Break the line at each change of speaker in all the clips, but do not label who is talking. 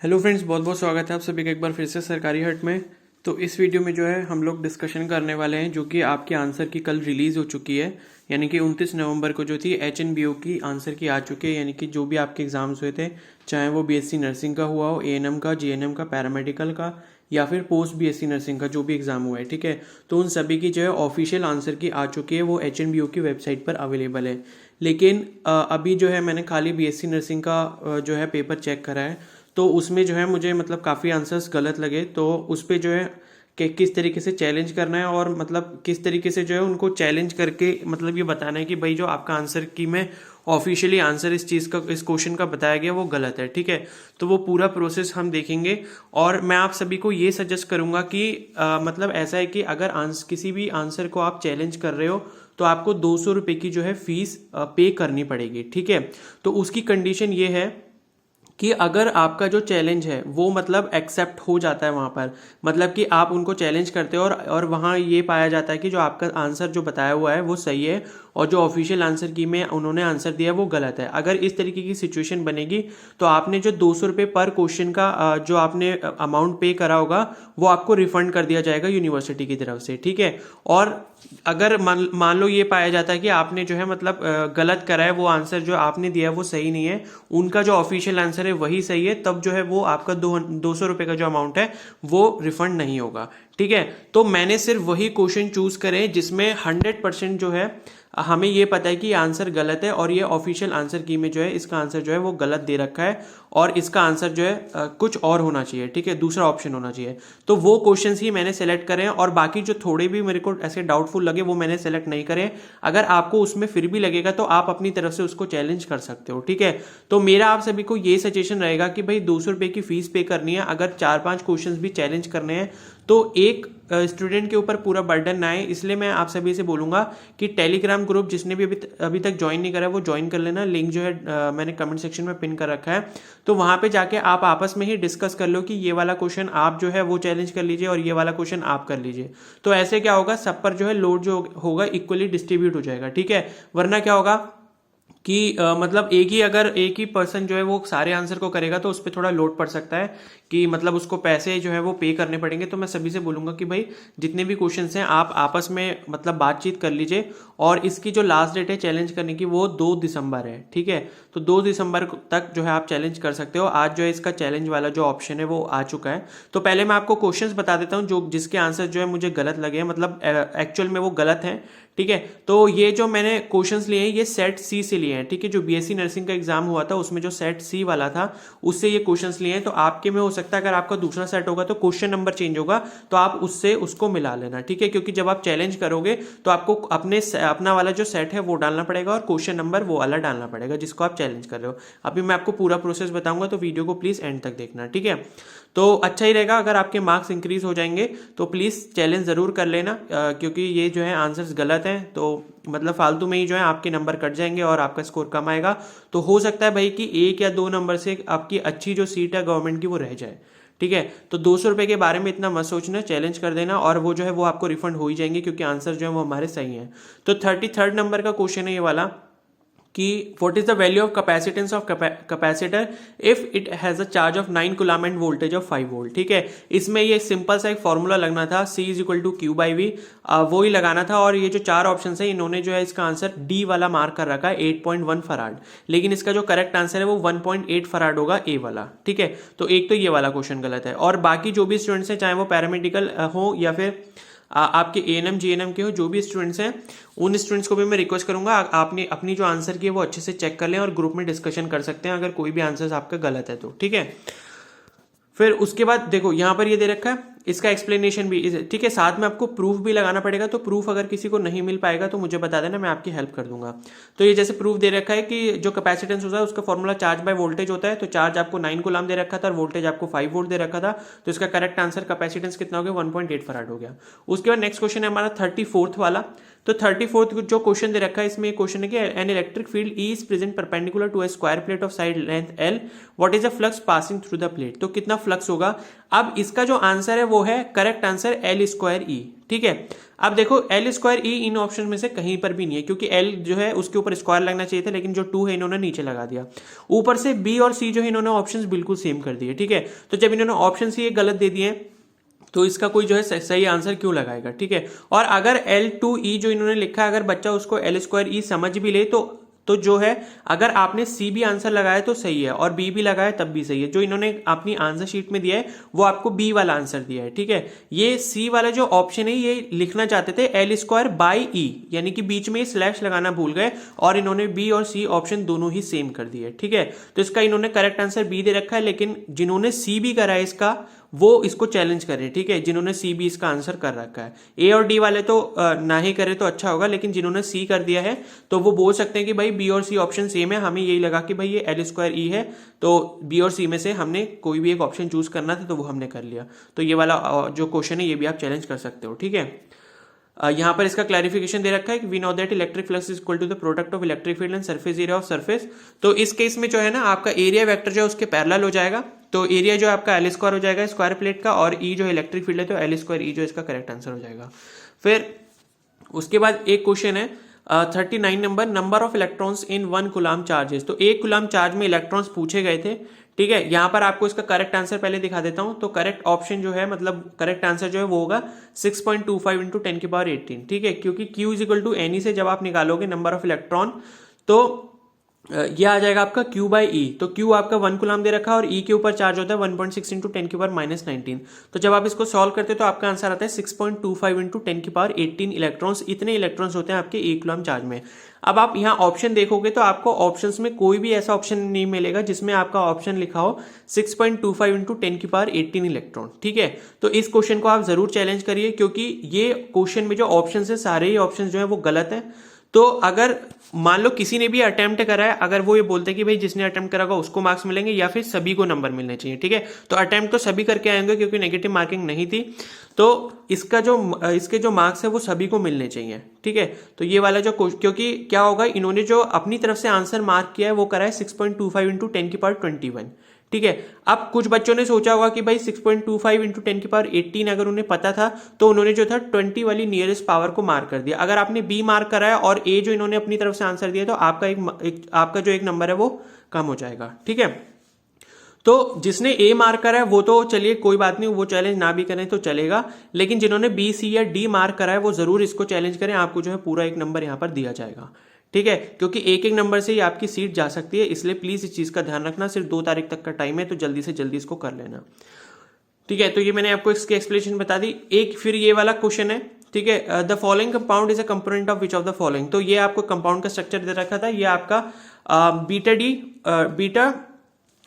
Hello friends, बहुत बहुत स्वागत है आप सभी का एक बार फिर से सरकारी हट में। तो इस वीडियो में जो है हम लोग डिस्कशन करने वाले हैं जो कि आपके आंसर की कल रिलीज़ हो चुकी है, यानी कि 29 नवंबर को जो थी HNBO की आंसर की आ चुकी है। यानी कि जो भी आपके एग्ज़ाम्स हुए थे, चाहे वो BSc नर्सिंग का हुआ हो, ANM का, GNM का, पैरामेडिकल का या फिर पोस्ट BSc नर्सिंग का जो भी एग्ज़ाम हुआ है, ठीक है, तो उन सभी की जो है ऑफिशियल आंसर की आ चुकी है, वो HNBO की वेबसाइट पर अवेलेबल है। लेकिन अभी जो है मैंने खाली BSc नर्सिंग का जो है पेपर चेक करा है, तो उसमें जो है मुझे मतलब काफ़ी आंसर्स गलत लगे। तो उस पे जो है कि किस तरीके से चैलेंज करना है और मतलब किस तरीके से जो है उनको चैलेंज करके मतलब ये बताना है कि भाई जो आपका आंसर की में ऑफिशियली आंसर इस चीज़ का, इस क्वेश्चन का बताया गया वो गलत है, ठीक है। तो वो पूरा प्रोसेस हम देखेंगे और मैं आप सभी को ये सजेस्ट करूंगा कि मतलब ऐसा है कि अगर किसी भी आंसर को आप चैलेंज कर रहे हो तो आपको 200 रुपये की जो है फीस पे करनी पड़ेगी, ठीक है। तो उसकी कंडीशन ये है कि अगर आपका जो चैलेंज है वो मतलब एक्सेप्ट हो जाता है वहाँ पर, मतलब कि आप उनको चैलेंज करते हो और वहाँ ये पाया जाता है कि जो आपका आंसर जो बताया हुआ है वो सही है और जो ऑफिशियल आंसर की में उन्होंने आंसर दिया है वो गलत है। अगर इस तरीके की सिचुएशन बनेगी तो आपने जो 200 रुपये पर क्वेश्चन का जो आपने अमाउंट पे करा होगा वो आपको रिफंड कर दिया जाएगा यूनिवर्सिटी की तरफ से, ठीक है। और अगर मान लो ये पाया जाता है कि आपने जो है मतलब गलत करा है, वो आंसर जो आपने दिया है वो सही नहीं है, उनका जो ऑफिशियल आंसर है वही सही है, तब जो है वो आपका 200 रुपये का जो अमाउंट है वो रिफंड नहीं होगा, ठीक है। तो मैंने सिर्फ वही क्वेश्चन चूज करे जिसमें 100% जो है हमें ये पता है कि आंसर गलत है और ये ऑफिशियल आंसर की में जो है इसका आंसर जो है वो गलत दे रखा है और इसका आंसर जो है कुछ और होना चाहिए, ठीक है, दूसरा ऑप्शन होना चाहिए। तो वो क्वेश्चंस ही मैंने सेलेक्ट करे हैं और बाकी जो थोड़े भी मेरे को ऐसे डाउटफुल लगे वो मैंने सेलेक्ट नहीं करे। अगर आपको उसमें फिर भी लगेगा तो आप अपनी तरफ से उसको चैलेंज कर सकते हो, ठीक है। तो मेरा आप सभी को ये सजेशन रहेगा कि भाई 200 रुपये की फीस पे करनी है, अगर 4-5 क्वेश्चंस भी चैलेंज करने हैं तो एक स्टूडेंट के ऊपर पूरा बर्डन ना आए, इसलिए मैं आप सभी से बोलूंगा कि टेलीग्राम ग्रुप जिसने भी अभी तक ज्वाइन नहीं करा है वो ज्वाइन कर लेना। लिंक जो है मैंने कमेंट सेक्शन में पिन कर रखा है, तो वहां पे जाके आप आपस में ही डिस्कस कर लो कि ये वाला क्वेश्चन आप जो है वो चैलेंज कर लीजिए और ये वाला क्वेश्चन आप कर लीजिए। तो ऐसे क्या होगा, सब पर जो है लोड जो होगा इक्वली डिस्ट्रीब्यूट हो जाएगा, ठीक है। वरना क्या होगा कि मतलब एक ही पर्सन जो है वो सारे आंसर को करेगा तो उस पर थोड़ा लोड पड़ सकता है कि मतलब उसको पैसे जो है वो पे करने पड़ेंगे। तो मैं सभी से बोलूंगा कि भाई जितने भी क्वेश्चंस हैं आप आपस में मतलब बातचीत कर लीजिए और इसकी जो लास्ट डेट है चैलेंज करने की वो 2 दिसंबर है, ठीक है। तो 2 दिसंबर तक जो है आप चैलेंज कर सकते हो। आज जो है इसका चैलेंज वाला जो ऑप्शन है वो आ चुका है। तो पहले मैं आपको क्वेश्चंस बता देता हूँ जो जिसके आंसर जो है मुझे गलत लगे हैं, मतलब एक्चुअल में वो गलत हैं, ठीक है। तो ये जो मैंने क्वेश्चंस लिए हैं ये सेट सी से लिए हैं, ठीक है। जो BSc नर्सिंग का एग्जाम हुआ था उसमें जो सेट सी वाला था उससे ये क्वेश्चंस लिए हैं। तो आपके में हो सकता है अगर आपका दूसरा सेट होगा तो क्वेश्चन नंबर चेंज होगा, तो आप उससे उसको मिला लेना, ठीक है। क्योंकि जब आप चैलेंज करोगे तो आपको अपना वाला जो सेट है वो डालना पड़ेगा और क्वेश्चन नंबर वो वाला डालना पड़ेगा जिसको आप चैलेंज कर रहे हो। अभी मैं आपको पूरा प्रोसेस बताऊंगा तो वीडियो को प्लीज एंड तक देखना, ठीक है। तो अच्छा ही रहेगा अगर आपके मार्क्स इंक्रीज हो जाएंगे तो प्लीज चैलेंज जरूर कर लेना, क्योंकि ये जो है आंसर्स गलत हैं तो मतलब फालतू में ही जो है आपके नंबर कट जाएंगे और आपका स्कोर कम आएगा। तो हो सकता है भाई कि 1 या 2 नंबर से आपकी अच्छी जो सीट है गवर्नमेंट की वो रह जाए, ठीक है। तो 200 रुपये के बारे में इतना मत सोचना, चैलेंज कर देना और वो जो है वो आपको रिफंड हो ही जाएंगे क्योंकि आंसर जो है वो हमारे सही हैं। तो 33rd नंबर का क्वेश्चन है ये वाला कि what is the value of capacitance of capacitor if it has a charge of 9 coulomb end voltage of 5 volt, ठीक है। इसमें ये सिंपल सा एक फॉर्मूला लगना था, C is equal to Q by V, वो ही लगाना था। और ये जो 4 ऑप्शन है इन्होंने जो है इसका आंसर डी वाला मार्क कर रखा है 8.1 फराड, लेकिन इसका जो करेक्ट आंसर है वो 1.8 फराड होगा, ए वाला, ठीक है। तो एक तो ये वाला क्वेश्चन गलत है और बाकी जो भी स्टूडेंट्स हैं चाहे वो पैरामेडिकल हो या फिर आपके ANM GNM के हो, जो भी स्टूडेंट्स हैं उन स्टूडेंट्स को भी मैं रिक्वेस्ट करूंगा आपने अपनी जो आंसर की है वो अच्छे से चेक कर लें और ग्रुप में डिस्कशन कर सकते हैं अगर कोई भी आंसर आपका गलत है तो, ठीक है। फिर उसके बाद देखो यहाँ पर ये दे रखा है इसका एक्सप्लेनेशन भी, ठीक है। साथ में आपको प्रूफ भी लगाना पड़ेगा, तो प्रूफ अगर किसी को नहीं मिल पाएगा तो मुझे बता देना, मैं आपकी हेल्प कर दूंगा। तो ये जैसे प्रूफ दे रखा है कि जो कैपेसिटेंस होता है उसका फॉर्मूला चार्ज बाय वोल्टेज होता है, तो चार्ज आपको 9 कूलम दे रखा था और वोल्टेज आपको 5 वोल्ट दे रखा था, तो इसका करेक्ट आंसर कैपेसिटेंस कितना हो गया 1.8 फराड हो गया। उसके बाद नेक्स्ट क्वेश्चन है हमारा 34th वाला। तो 34th जो क्वेश्चन दे रखा है इसमें क्वेश्चन है कि an electric field E is present perpendicular to a square plate of side length L, what is a flux passing through the plate. तो कितना फ्लक्स होगा। अब इसका जो आंसर है वो है करेक्ट आंसर एल स्क्वायर ई। ठीक है, अब देखो एल स्क्वायर ई इन ऑप्शन में से कहीं पर भी नहीं है, क्योंकि एल जो है उसके ऊपर स्क्वायर लगना चाहिए था, लेकिन जो 2 है इन्होंने नीचे लगा दिया। ऊपर से बी और सी जो है इन्होंने ऑप्शंस बिल्कुल सेम कर दिए। ठीक है, तो जब इन्होंने ऑप्शन सी गलत दे दिए तो इसका कोई जो है सही आंसर क्यों लगाएगा। ठीक है, और अगर L2E जो इन्होंने लिखा है अगर बच्चा उसको L स्क्वायर ई समझ भी ले तो जो है अगर आपने सी भी आंसर लगाया तो सही है और बी भी लगाया तब भी सही है। जो इन्होंने अपनी आंसर शीट में दिया है वो आपको बी वाला आंसर दिया है। ठीक है, ये सी वाला जो ऑप्शन है ये लिखना चाहते थे एल स्क्वायर बाई ई, यानी कि बीच में स्लैश लगाना भूल गए और इन्होंने बी और सी ऑप्शन दोनों ही सेम कर दिए। ठीक है, तो इसका इन्होंने करेक्ट आंसर बी दे रखा है, लेकिन जिन्होंने सी भी करा है इसका वो इसको चैलेंज करें। ठीक है, जिन्होंने सी बी इसका आंसर कर रखा है। ए और डी वाले तो ना ही करे तो अच्छा होगा, लेकिन जिन्होंने सी कर दिया है तो वो बोल सकते हैं कि भाई बी और सी ऑप्शन सेम है, हमें यही लगा कि भाई ये एल स्क्वायर ई है, तो बी और सी में से हमने कोई भी एक ऑप्शन चूज करना था तो वो हमने कर लिया। तो ये वाला जो क्वेश्चन है ये भी आप चैलेंज कर सकते हो। ठीक है, यहाँ पर इसका क्लैरिफिकेशन दे रखा है कि we know that electric flux is equal to the product of electric field and surface area of surface. तो इस केस में जो है ना आपका एरिया वेक्टर जो है उसके पैरेलल हो जाएगा, तो एरिया जो आपका एल स्क्वायर हो जाएगा स्क्वायर प्लेट का, और ई जो इलेक्ट्रिक फील्ड है तो एल स्क्वायर ई जो इसका करेक्ट आंसर हो जाएगा। फिर उसके बाद एक क्वेश्चन है 39 number of electrons in 1 coulomb charges. तो 1 कूलम चार्ज में इलेक्ट्रॉन्स पूछे गए थे। ठीक है, यहां पर आपको इसका करेक्ट आंसर पहले दिखा देता हूं। तो करेक्ट ऑप्शन जो है मतलब करेक्ट आंसर जो है वो होगा 6.25 इंटू 10 की पावर 18। ठीक है, क्योंकि Q is equal to any से जब आप निकालोगे नंबर ऑफ इलेक्ट्रॉन तो ये आ जाएगा आपका Q बाई ई। तो Q आपका 1 कूलम दे रखा है और E के ऊपर चार्ज होता है 1.6 इंटू 10 की पावर -19। तो जब आप इसको सॉल्व करते हो तो आपका आंसर आता है 6.25 इंटू 10 की पावर 18 इलेक्ट्रॉन्स। इतने इलेक्ट्रॉन्स होते हैं आपके 1 कूलम चार्ज में। अब आप यहाँ ऑप्शन देखोगे तो आपको ऑप्शंस में कोई भी ऐसा ऑप्शन नहीं मिलेगा जिसमें आपका ऑप्शन लिखा हो 6.25 इंटू 10 की पावर 18 इलेक्ट्रॉन। ठीक है, तो इस क्वेश्चन को आप जरूर चैलेंज करिए, क्योंकि ये क्वेश्चन में जो ऑप्शन है सारे ही ऑप्शन जो है वो गलत है। तो अगर मान लो किसी ने भी अटेम्प्ट करा है, अगर वो ये बोलते हैं कि भाई जिसने अटेम्प्ट करा होगा उसको मार्क्स मिलेंगे या फिर सभी को नंबर मिलने चाहिए। ठीक है, तो अटेम्प्ट तो सभी करके आएंगे क्योंकि नेगेटिव मार्किंग नहीं थी, तो इसके जो मार्क्स है वो सभी को मिलने चाहिए। ठीक है, तो ये वाला जो क्योंकि क्या होगा इन्होंने जो अपनी तरफ से आंसर मार्क किया है वो करा है 6.25 इंटू 10 की पावर 21। ठीक है, अब कुछ बच्चों ने सोचा होगा कि भाई 6.25 इंटू 10 की पावर 18 अगर उन्हें पता था तो उन्होंने जो था 20 वाली नियरेस्ट पावर को मार्क कर दिया। अगर आपने बी मार्क करा है और ए जो इन्होंने अपनी तरफ से आंसर दिया तो आपका जो एक नंबर है वो कम हो जाएगा। ठीक है, तो जिसने ए मार्क करा है वो तो चलिए कोई बात नहीं, वो चैलेंज ना भी करें तो चलेगा, लेकिन जिन्होंने बी सी या डी मार्क करा है वो जरूर इसको चैलेंज करें, आपको जो है पूरा एक नंबर यहाँ पर दिया जाएगा। ठीक है, क्योंकि एक एक नंबर से ही आपकी सीट जा सकती है, इसलिए प्लीज इस चीज का ध्यान रखना। सिर्फ 2 तारीख तक का टाइम है तो जल्दी से जल्दी इसको कर लेना। ठीक है, तो ये मैंने आपको इसकी एक्सप्लेनेशन बता दी। एक फिर ये वाला क्वेश्चन है। ठीक है, the following compound is a component of which of the following. तो ये आपको कंपाउंड का स्ट्रक्चर दे रखा था। ये आपका बीटा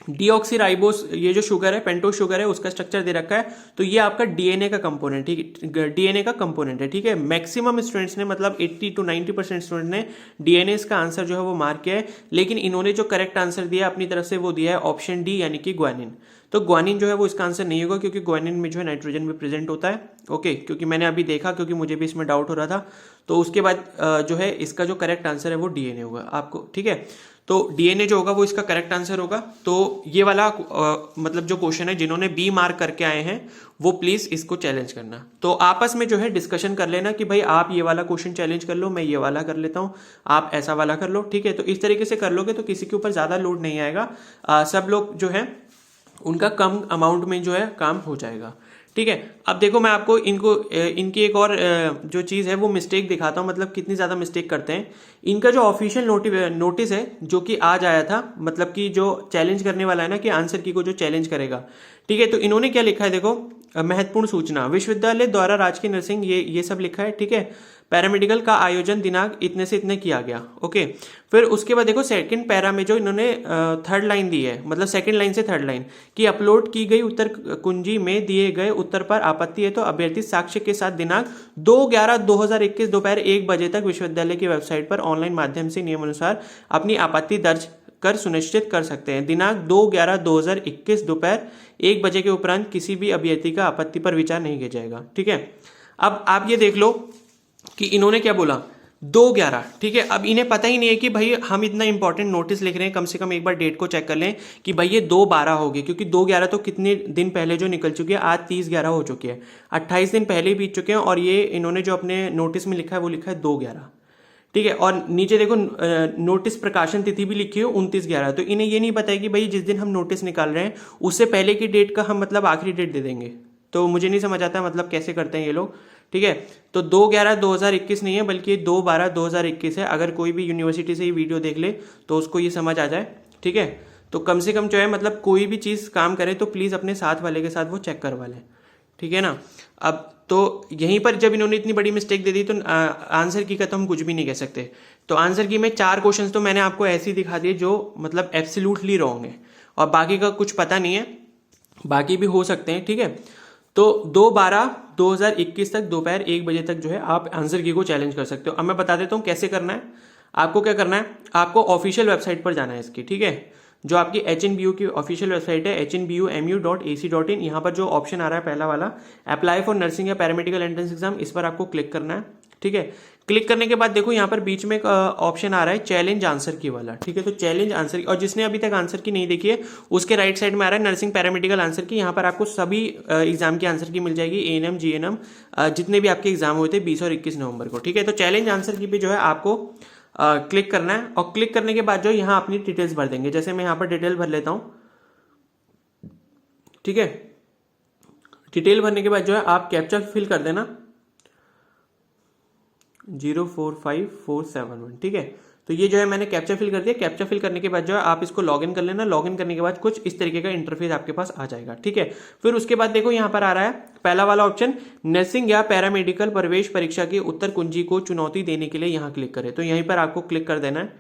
डीऑक्सीराइबोस ये जो शुगर है पेंटोज शुगर है उसका स्ट्रक्चर दे रखा है। तो ये आपका डीएनए का कंपोनेंट, ठीक है, डीएनए का कंपोनेंट है। ठीक है, मैक्सिमम स्टूडेंट्स ने मतलब 80 to 90% स्टूडेंट ने डीएनए का आंसर जो है वो मार्क किया है, लेकिन इन्होंने जो करेक्ट आंसर दिया अपनी तरफ से वो दिया है ऑप्शन डी यानी कि ग्वानिन। तो ग्वानिन जो है वो इसका आंसर नहीं होगा, क्योंकि ग्वानिन में जो है नाइट्रोजन भी प्रेजेंट होता है। ओके, क्योंकि मैंने अभी देखा, क्योंकि मुझे भी इसमें डाउट हो रहा था। तो उसके बाद जो है इसका जो करेक्ट आंसर है वो डीएनए होगा आपको। ठीक है, तो डीएनए जो होगा वो इसका करेक्ट आंसर होगा। तो ये वाला मतलब जो क्वेश्चन है जिन्होंने बी मार्क करके आए हैं वो प्लीज इसको चैलेंज करना। तो आपस में जो है डिस्कशन कर लेना कि भाई आप ये वाला क्वेश्चन चैलेंज कर लो, मैं ये वाला कर लेता हूं, आप ऐसा वाला कर लो। ठीक है, तो इस तरीके से कर लोगे तो किसी के ऊपर ज्यादा लोड नहीं आएगा। सब लोग जो है उनका कम अमाउंट में जो है काम हो जाएगा। ठीक है, अब देखो मैं आपको इनकी एक और जो चीज है वो मिस्टेक दिखाता हूं, मतलब कितनी ज्यादा मिस्टेक करते हैं। इनका जो ऑफिशियल नोटिस है जो कि आज आया था, मतलब कि जो चैलेंज करने वाला है ना कि आंसर की को जो चैलेंज करेगा। ठीक है, तो इन्होंने क्या लिखा है देखो, महत्वपूर्ण सूचना, विश्वविद्यालय द्वारा राजकीय नर्सिंग ये सब लिखा है। ठीक है, पैरामेडिकल का आयोजन दिनांक इतने से इतने किया गया। ओके, फिर उसके बाद देखो सेकंड पैरा में जो इन्होंने थर्ड लाइन दी है, मतलब सेकंड लाइन से थर्ड लाइन कि अपलोड की गई उत्तर कुंजी में दिए गए उत्तर पर आपत्ति है तो अभ्यर्थी साक्ष्य के साथ दिनांक 2/11/2021 दोपहर 1 बजे तक विश्वविद्यालय की वेबसाइट पर ऑनलाइन माध्यम से नियमानुसार अपनी आपत्ति दर्ज कर सुनिश्चित कर सकते हैं। दिनांक 2/11/2021 दोपहर 1 बजे के उपरांत किसी भी अभ्यर्थी का आपत्ति पर विचार नहीं किया जाएगा। ठीक है, अब आप ये देख लो कि इन्होंने क्या बोला 2/11, ठीक है। अब इन्हें पता ही नहीं है कि भाई हम इतना इंपॉर्टेंट नोटिस लिख रहे हैं, कम से कम एक बार डेट को चेक कर लें कि भाई ये 2/12 हो गई, क्योंकि 2/11 तो कितने दिन पहले जो निकल चुकी है, आज 30/11 हो चुकी है, 28 दिन पहले ही बीत चुके हैं, और ये इन्होंने जो अपने नोटिस में लिखा है वो लिखा है 2/11, ठीक है। और नीचे देखो नोटिस प्रकाशन तिथि भी लिखी है 29/11। तो इन्हें ये नहीं पता है कि भाई जिस दिन हम नोटिस निकाल रहे हैं उससे पहले की डेट का हम मतलब आखिरी डेट दे देंगे। तो मुझे नहीं समझ आता मतलब कैसे करते हैं ये लोग, ठीक है। तो 2/11/2021 नहीं है, बल्कि 2/12/2021 है। अगर कोई भी यूनिवर्सिटी से ये वीडियो देख ले तो उसको ये समझ आ जाए, ठीक है। तो कम से कम जो है मतलब कोई भी चीज़ काम करे तो प्लीज़ अपने साथ वाले के साथ वो चेक करवा लें, ठीक है ना। अब तो यहीं पर जब इन्होंने इतनी बड़ी मिस्टेक दे दी तो आंसर की का तो हम कुछ भी नहीं कह सकते। तो आंसर की में 4 क्वेश्चंस तो मैंने आपको ऐसे ही दिखा दिए जो मतलब एब्सोल्युटली रॉन्ग है, और बाकी का कुछ पता नहीं है, बाकी भी हो सकते हैं, ठीक है। तो 2/12/2021 तक दोपहर 1 बजे तक जो है आप आंसर की को चैलेंज कर सकते हो। अब मैं बता देता हूँ कैसे करना है। आपको क्या करना है, आपको ऑफिशियल वेबसाइट पर जाना है इसकी, ठीक है। जो आपकी HNBU की ऑफिशियल वेबसाइट है hnbmu.ac.in, यहाँ पर जो ऑप्शन आ रहा है पहला वाला, अप्लाई फॉर नर्सिंग या पैरामेडिकल एंट्रेंस एग्जाम, इस पर आपको क्लिक करना है, ठीक है। क्लिक करने के बाद देखो यहाँ पर बीच में एक ऑप्शन आ रहा है चैलेंज आंसर की वाला, ठीक है। तो चैलेंज आंसर की, और जिसने अभी तक आंसर की नहीं देखी है उसके राइट साइड में आ रहा है नर्सिंग पैरामेडिकल आंसर की। यहाँ पर आपको सभी एग्जाम की आंसर की मिल जाएगी, ANM GNM जितने भी आपके एग्जाम हुए थे 20 और 21 नवंबर को, ठीक है। तो चैलेंज आंसर की भी जो है आपको क्लिक करना है, और क्लिक करने के बाद जो यहाँ अपनी डिटेल्स भर देंगे। जैसे मैं यहाँ पर डिटेल भर लेता हूँ, ठीक है। डिटेल भरने के बाद जो है आप कैप्चा फिल कर देना 045471, ठीक है। तो ये जो है मैंने कैप्चा फिल कर दिया। कैप्चा फिल करने के बाद जो है आप इसको लॉगिन कर लेना। लॉगिन करने के बाद कुछ इस तरीके का इंटरफेस आपके पास आ जाएगा, ठीक है। फिर उसके बाद देखो यहाँ पर आ रहा है पहला वाला ऑप्शन, नर्सिंग या पैरामेडिकल प्रवेश परीक्षा की उत्तर कुंजी को चुनौती देने के लिए यहाँ क्लिक करें। तो यहीं पर आपको क्लिक कर देना है,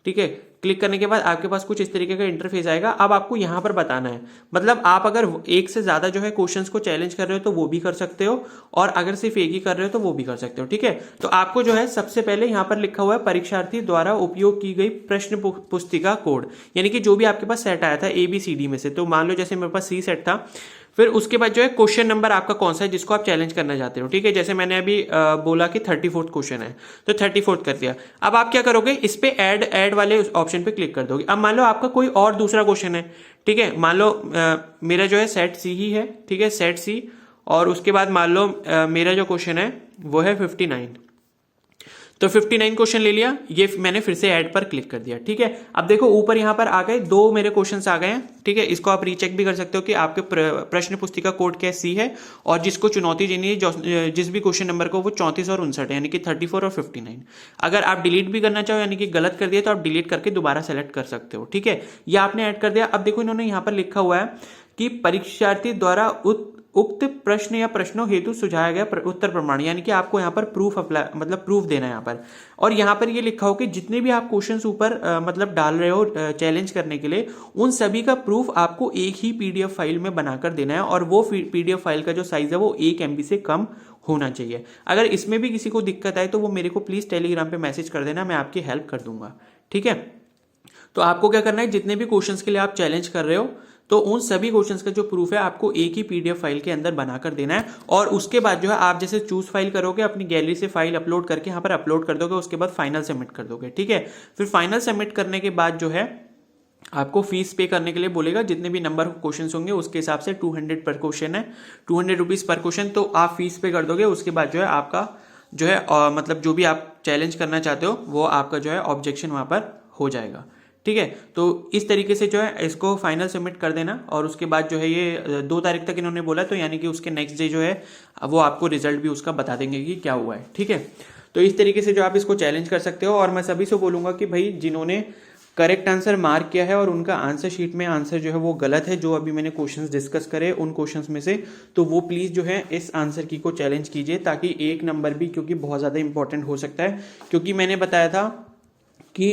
ठीक है। क्लिक करने के बाद आपके पास कुछ इस तरीके का इंटरफेस आएगा। अब आपको यहाँ पर बताना है, मतलब आप अगर एक से ज्यादा जो है क्वेश्चंस को चैलेंज कर रहे हो तो वो भी कर सकते हो, और अगर सिर्फ एक ही कर रहे हो तो वो भी कर सकते हो, ठीक है। तो आपको जो है सबसे पहले यहाँ पर लिखा हुआ है परीक्षार्थी द्वारा उपयोग की गई प्रश्न पुस्तिका कोड, यानी कि जो भी आपके पास सेट आया था ABCD में से। तो मान लो जैसे मेरे पास C सेट था, फिर उसके बाद जो है क्वेश्चन नंबर आपका कौन सा है जिसको आप चैलेंज करना चाहते हो, ठीक है। जैसे मैंने अभी बोला कि 34th क्वेश्चन है, तो 34th कर दिया। अब आप क्या करोगे, इस पे ऐड वाले ऑप्शन पे क्लिक कर दोगे। अब मान लो आपका कोई और दूसरा क्वेश्चन है, ठीक है। मान लो मेरा जो है सेट C ही है, ठीक है, सेट C, और उसके बाद मान लो मेरा जो क्वेश्चन है वो है 59, तो 59 क्वेश्चन ले लिया, ये मैंने फिर से ऐड पर क्लिक कर दिया, ठीक है। अब देखो ऊपर यहाँ पर आ गए 2 मेरे क्वेश्चंस आ गए हैं, ठीक है। इसको आप रीचेक भी कर सकते हो कि आपके प्रश्न पुस्तिका कोड क्या C है, और जिसको चुनौती देनी है जिस भी क्वेश्चन नंबर को वो 34 और 59 है, यानी कि 34 और 59। अगर आप डिलीट भी करना चाहो यानी कि गलत कर दिया तो आप डिलीट करके दोबारा सेलेक्ट कर सकते हो, ठीक है। ये आपने ऐड कर दिया। अब देखो इन्होंने यहाँ पर लिखा हुआ है कि परीक्षार्थी द्वारा उक्त प्रश्न या प्रश्नों हेतु सुझाया गया उत्तर प्रमाण, यानी कि आपको यहाँ पर प्रूफ अप्लाई मतलब प्रूफ देना है यहाँ पर। और यहाँ पर ये लिखा हो कि जितने भी आप क्वेश्चंस ऊपर मतलब डाल रहे हो चैलेंज करने के लिए, उन सभी का प्रूफ आपको एक ही PDF फाइल में बनाकर देना है, और वो PDF फाइल का जो साइज है वो 1 MB से कम होना चाहिए। अगर इसमें भी किसी को दिक्कत आए तो वो मेरे को प्लीज टेलीग्राम पे मैसेज कर देना, मैं आपकी हेल्प कर दूंगा, ठीक है। तो आपको क्या करना है, जितने भी क्वेश्चंस के लिए आप चैलेंज कर रहे हो तो उन सभी क्वेश्चंस का जो प्रूफ है आपको एक ही PDF फाइल के अंदर बनाकर देना है। और उसके बाद जो है आप जैसे चूज फाइल करोगे, अपनी गैलरी से फाइल अपलोड करके यहाँ पर अपलोड कर दोगे, उसके बाद फाइनल सबमिट कर दोगे, ठीक है। फिर फाइनल सबमिट करने के बाद जो है आपको फीस पे करने के लिए बोलेगा, जितने भी नंबर ऑफ क्वेश्चन होंगे उसके हिसाब से 200 पर क्वेश्चन है, 200 रुपीज पर क्वेश्चन, तो आप फीस पे कर दोगे। उसके बाद जो है आपका जो है मतलब जो भी आप चैलेंज करना चाहते हो वो आपका जो है ऑब्जेक्शन वहां पर हो जाएगा, ठीक है। तो इस तरीके से जो है इसको फाइनल सबमिट कर देना, और उसके बाद जो है ये 2 तारीख तक इन्होंने बोला, तो यानी कि उसके नेक्स्ट डे जो है वो आपको रिजल्ट भी उसका बता देंगे कि क्या हुआ है, ठीक है। तो इस तरीके से जो आप इसको चैलेंज कर सकते हो। और मैं सभी से बोलूंगा कि भाई जिन्होंने करेक्ट आंसर मार्क किया है और उनका आंसर शीट में आंसर जो है वो गलत है, जो अभी मैंने क्वेश्चंस डिस्कस करे उन क्वेश्चंस में से, तो वो प्लीज जो है इस आंसर की को चैलेंज कीजिए, ताकि 1 नंबर भी, क्योंकि बहुत ज्यादा इंपॉर्टेंट हो सकता है। क्योंकि मैंने बताया था कि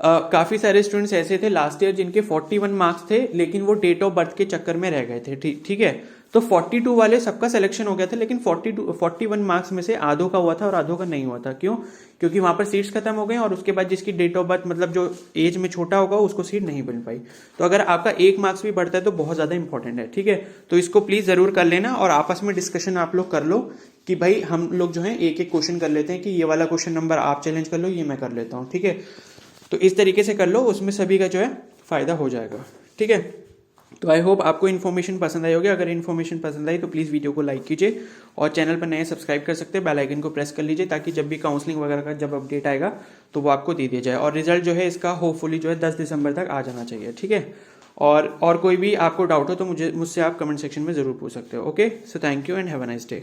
काफ़ी सारे स्टूडेंट्स ऐसे थे लास्ट ईयर जिनके 41 मार्क्स थे, लेकिन वो डेट ऑफ बर्थ के चक्कर में रह गए थे। ठीक है, तो 42 वाले सबका सिलेक्शन हो गया था, लेकिन 41 मार्क्स में से आधों का हुआ था और आधों का नहीं हुआ था। क्यों? क्योंकि वहां पर सीट्स खत्म हो गए और उसके बाद जिसकी डेट ऑफ बर्थ मतलब जो एज में छोटा होगा उसको सीट नहीं मिल पाई। तो अगर आपका 1 मार्क्स भी बढ़ता है तो बहुत ज्यादा इंपॉर्टेंट है। ठीक है, तो इसको प्लीज जरूर कर लेना और आपस में डिस्कशन आप लोग कर लो कि भाई हम लोग जो है एक एक क्वेश्चन कर लेते हैं कि ये वाला क्वेश्चन नंबर आप चैलेंज कर लो, ये मैं कर लेता हूँ। ठीक है, तो इस तरीके से कर लो, उसमें सभी का जो है फायदा हो जाएगा। ठीक है, तो आई होप आपको इन्फॉर्मेशन पसंद आई होगी। अगर इन्फॉर्मेशन पसंद आई तो प्लीज़ वीडियो को लाइक कीजिए और चैनल पर नए सब्सक्राइब कर सकते हैं, बेल आइकन को प्रेस कर लीजिए ताकि जब भी काउंसलिंग वगैरह का जब अपडेट आएगा तो वो आपको दे दिया जाए। और रिजल्ट जो है इसका होपफुली जो है 10 दिसंबर तक आ जाना चाहिए। ठीक है, और कोई भी आपको डाउट हो तो मुझसे आप कमेंट सेक्शन में ज़रूर पूछ सकते हो। Okay, so thank you and have a nice day.